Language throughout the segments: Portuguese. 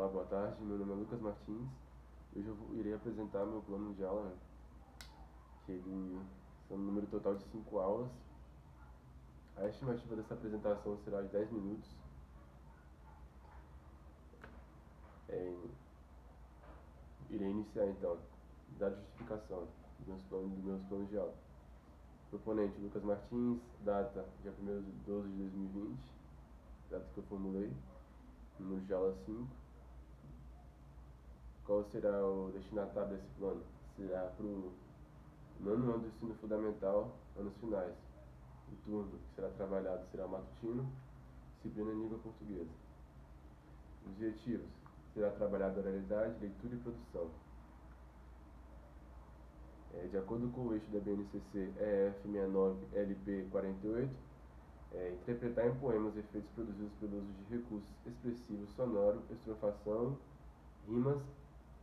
Olá, boa tarde. Meu nome é Lucas Martins. Hoje eu irei apresentar meu plano de aula, que ele são um número total de 5 aulas. A estimativa dessa apresentação será de 10 minutos. Irei iniciar então, da justificação dos meus planos de aula. Proponente Lucas Martins, data dia 1º de 12 de 2020, data que eu formulei, número de aula 5. Qual será o destinatário desse plano? Será para o nono ano do ensino fundamental, anos finais. O turno que será trabalhado será matutino, disciplina em língua portuguesa. Objetivos: será trabalhada oralidade, leitura e produção. De acordo com o eixo da BNCC EF 69 LP 48, interpretar em poemas efeitos produzidos pelo uso de recursos expressivos sonoro, estrofação, rimas,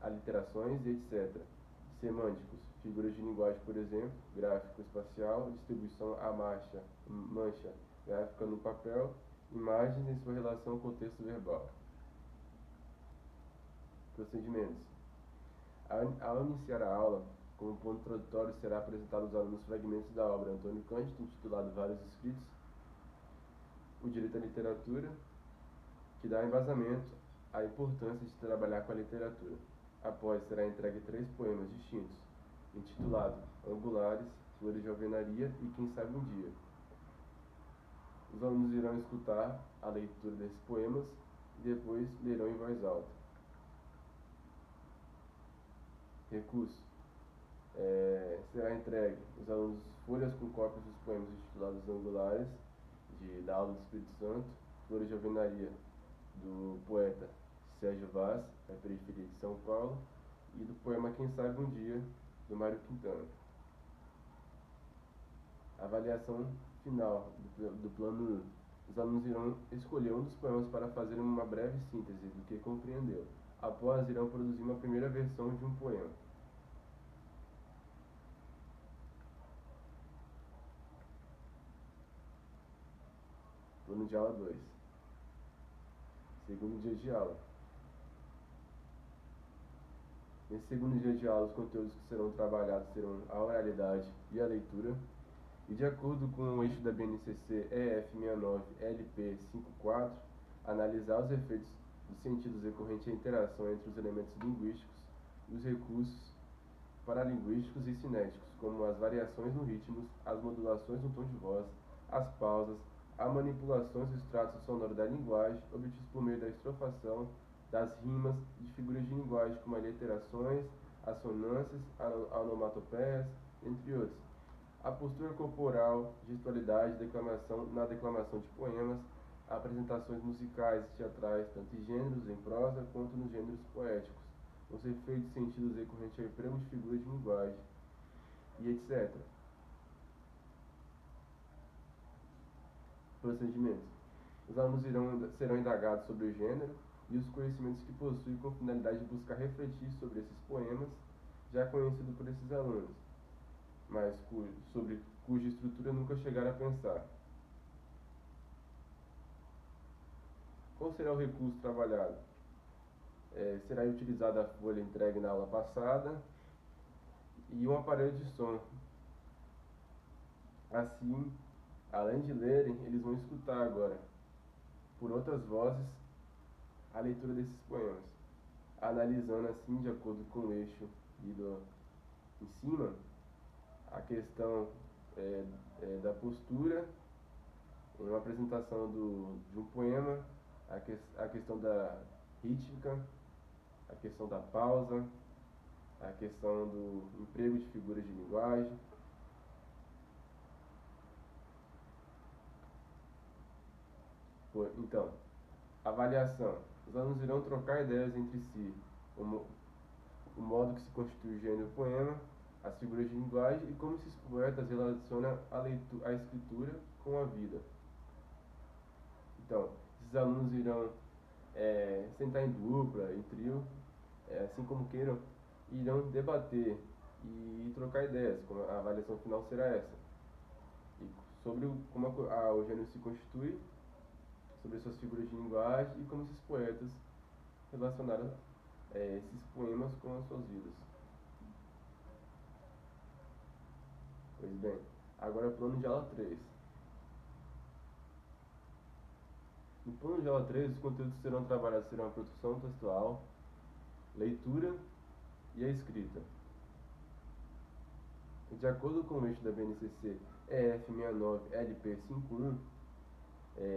aliterações e etc. Semânticos: figuras de linguagem, por exemplo, gráfico espacial, distribuição à mancha gráfica no papel, imagens em sua relação com o texto verbal. Procedimentos: ao iniciar a aula, como ponto introdutório, será apresentado aos alunos fragmentos da obra Antônio Cândido, intitulado Vários Escritos, o direito à literatura, que dá embasamento à importância de trabalhar com a literatura. Após, será entregue 3 poemas distintos, intitulados Angulares, Flores de Alvenaria e Quem Sabe um Dia. Os alunos irão escutar a leitura desses poemas e depois lerão em voz alta. Recurso: será entregue os alunos folhas com cópias dos poemas intitulados Angulares, da aula do Espírito Santo, Flores de Alvenaria, do poeta Sérgio Vaz, da periferia de São Paulo, e do poema Quem Sabe um Dia, do Mário Quintana. Avaliação final do plano 1. Os alunos irão escolher um dos poemas para fazer uma breve síntese do que compreendeu. Após, irão produzir uma primeira versão de um poema. Plano de aula 2. Segundo dia de aula. Nesse segundo dia de aula, os conteúdos que serão trabalhados serão a oralidade e a leitura. E de acordo com o eixo da BNCC EF 69 LP 54, analisar os efeitos dos sentidos decorrentes à interação entre os elementos linguísticos e os recursos paralinguísticos e cinéticos, como as variações no ritmo, as modulações no tom de voz, as pausas, a manipulação dos traços sonoros da linguagem, obtidos por meio da estrofação, das rimas, de figuras de linguagem como aliterações, assonâncias, onomatopeias, entre outros. A postura corporal, gestualidade, declamação na declamação de poemas, apresentações musicais e teatrais, tanto em gêneros em prosa quanto nos gêneros poéticos, os efeitos sentidos decorrentes ao emprego de figuras de linguagem, e etc. Procedimentos: os alunos serão indagados sobre o gênero e os conhecimentos que possuem com finalidade de buscar refletir sobre esses poemas, já conhecido por esses alunos, mas sobre cuja estrutura nunca chegaram a pensar. Qual será o recurso trabalhado? Será utilizada a folha entregue na aula passada e um aparelho de som. Assim, além de lerem, eles vão escutar agora, por outras vozes, a leitura desses poemas, analisando assim, de acordo com o eixo lido em cima, a questão da postura, em uma apresentação de um poema, a questão da rítmica, a questão da pausa, a questão do emprego de figuras de linguagem. Então, avaliação. Os alunos irão trocar ideias entre si, o modo que se constitui o gênero poema, as figuras de linguagem e como esses poetas relacionam a escritura com a vida. Então, esses alunos irão sentar em dupla, em trio, assim como queiram, e irão debater e trocar ideias, como a avaliação final será essa. E sobre como o gênero se constitui, sobre suas figuras de linguagem e como esses poetas relacionar esses poemas com as suas vidas. Pois bem, agora plano de aula 3. No plano de aula 3, os conteúdos que serão trabalhados serão a produção textual, leitura e a escrita. De acordo com o eixo da BNCC EF69-LP51,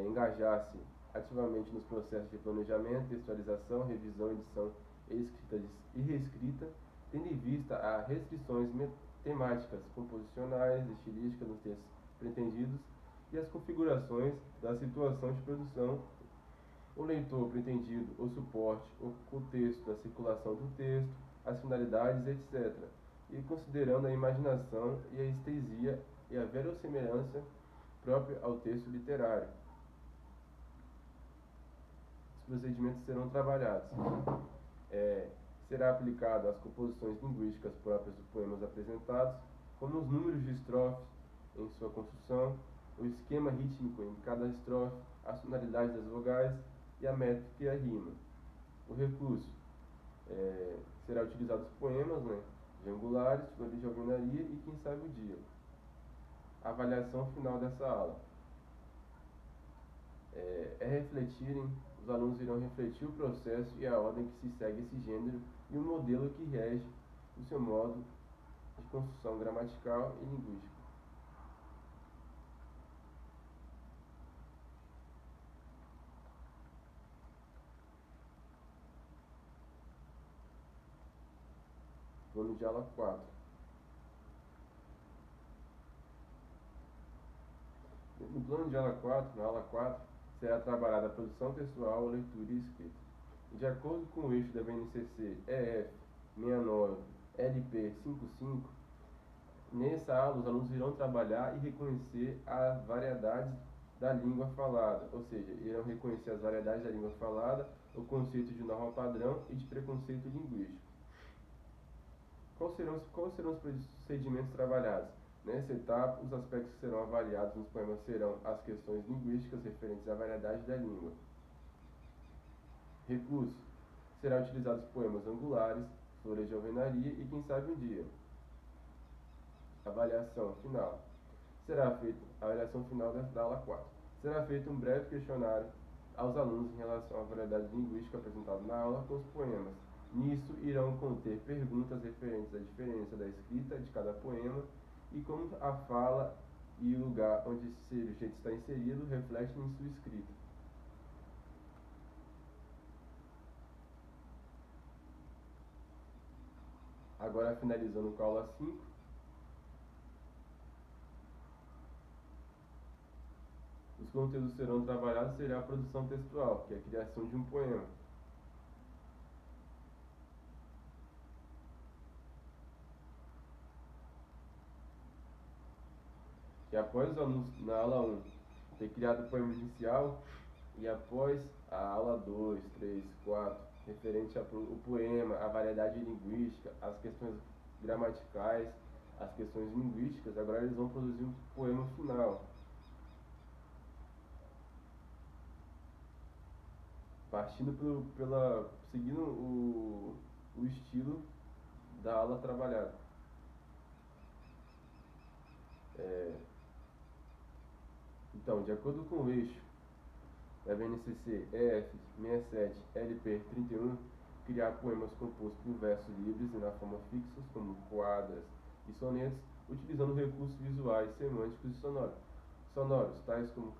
engajar-se ativamente nos processos de planejamento, textualização, revisão, edição escrita e reescrita, tendo em vista as restrições temáticas, composicionais, estilísticas nos textos pretendidos e as configurações da situação de produção, o leitor pretendido, o suporte, o contexto da circulação do texto, as finalidades, etc., e considerando a imaginação e a estesia e a verossimilhança própria ao texto literário. Os procedimentos serão trabalhados. Será aplicado às composições linguísticas próprias dos poemas apresentados, como os números de estrofes em sua construção, o esquema rítmico em cada estrofe, a sonoridade das vogais e a métrica e a rima. O recurso será utilizado os poemas, de Angulares, Flores de Alvenaria e Quem Sabe o Dia. A avaliação final dessa aula os alunos irão refletir o processo e a ordem que se segue esse gênero e o modelo que rege o seu modo de construção gramatical e linguística. Plano de aula 4. No plano de aula 4, na aula 4, será trabalhada a produção textual, leitura e escrita. De acordo com o eixo da BNCC EF69-LP55, nessa aula os alunos irão trabalhar e reconhecer as variedades da língua falada, ou seja, irão reconhecer as variedades da língua falada, o conceito de norma padrão e de preconceito linguístico. Quais serão os procedimentos trabalhados? Nessa etapa, os aspectos que serão avaliados nos poemas serão as questões linguísticas referentes à variedade da língua. Recurso: será utilizados poemas angulares, Flores de Alvenaria e Quem Sabe um Dia. Avaliação final. Será feita a avaliação final da aula 4. Será feito um breve questionário aos alunos em relação à variedade linguística apresentada na aula com os poemas. Nisso irão conter perguntas referentes à diferença da escrita de cada poema e como a fala e o lugar onde esse sujeito está inserido refletem em sua escrita. Agora, finalizando com a aula 5. Os conteúdos serão trabalhados será a produção textual, que é a criação de um poema. Que após os alunos, na aula 1, ter criado o poema inicial, e após a aula 2, 3, 4, referente ao poema, a variedade linguística, as questões gramaticais, as questões linguísticas, agora eles vão produzir um poema final. Seguindo o estilo da aula trabalhada. Então, de acordo com o eixo da BNCC EF67-LP31, criar poemas compostos por versos livres e na forma fixos, como quadras e sonetos, utilizando recursos visuais, semânticos e sonoros, tais como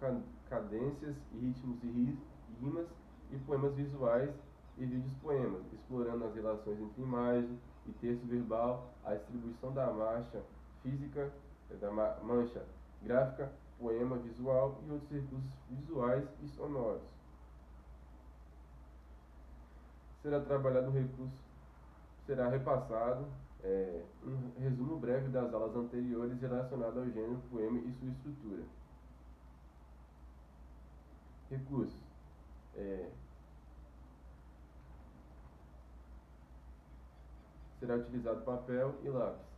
cadências, ritmos e rimas, e poemas visuais e vídeos poemas, explorando as relações entre imagem e texto verbal, a distribuição da mancha física, da mancha gráfica, poema visual e outros recursos visuais e sonoros. Será trabalhado o recurso, será repassado um resumo breve das aulas anteriores relacionado ao gênero poema e sua estrutura. Recursos: será utilizado papel e lápis.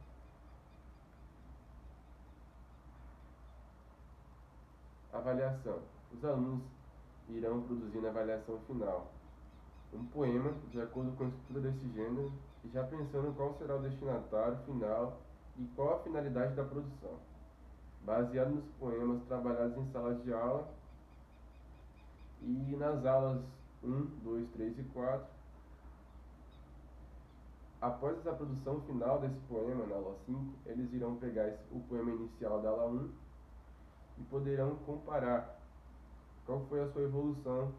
Avaliação: os alunos irão produzir na avaliação final um poema de acordo com a estrutura desse gênero, e já pensando qual será o destinatário final e qual a finalidade da produção. Baseado nos poemas trabalhados em salas de aula e nas aulas 1, 2, 3 e 4. Após a produção final desse poema, na aula 5, eles irão pegar o poema inicial da aula 1 e poderão comparar qual foi a sua evolução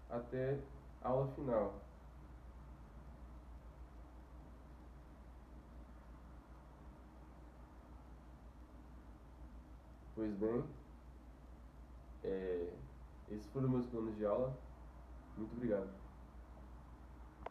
até a aula final. Pois bem, esses foram meus planos de aula. Muito obrigado.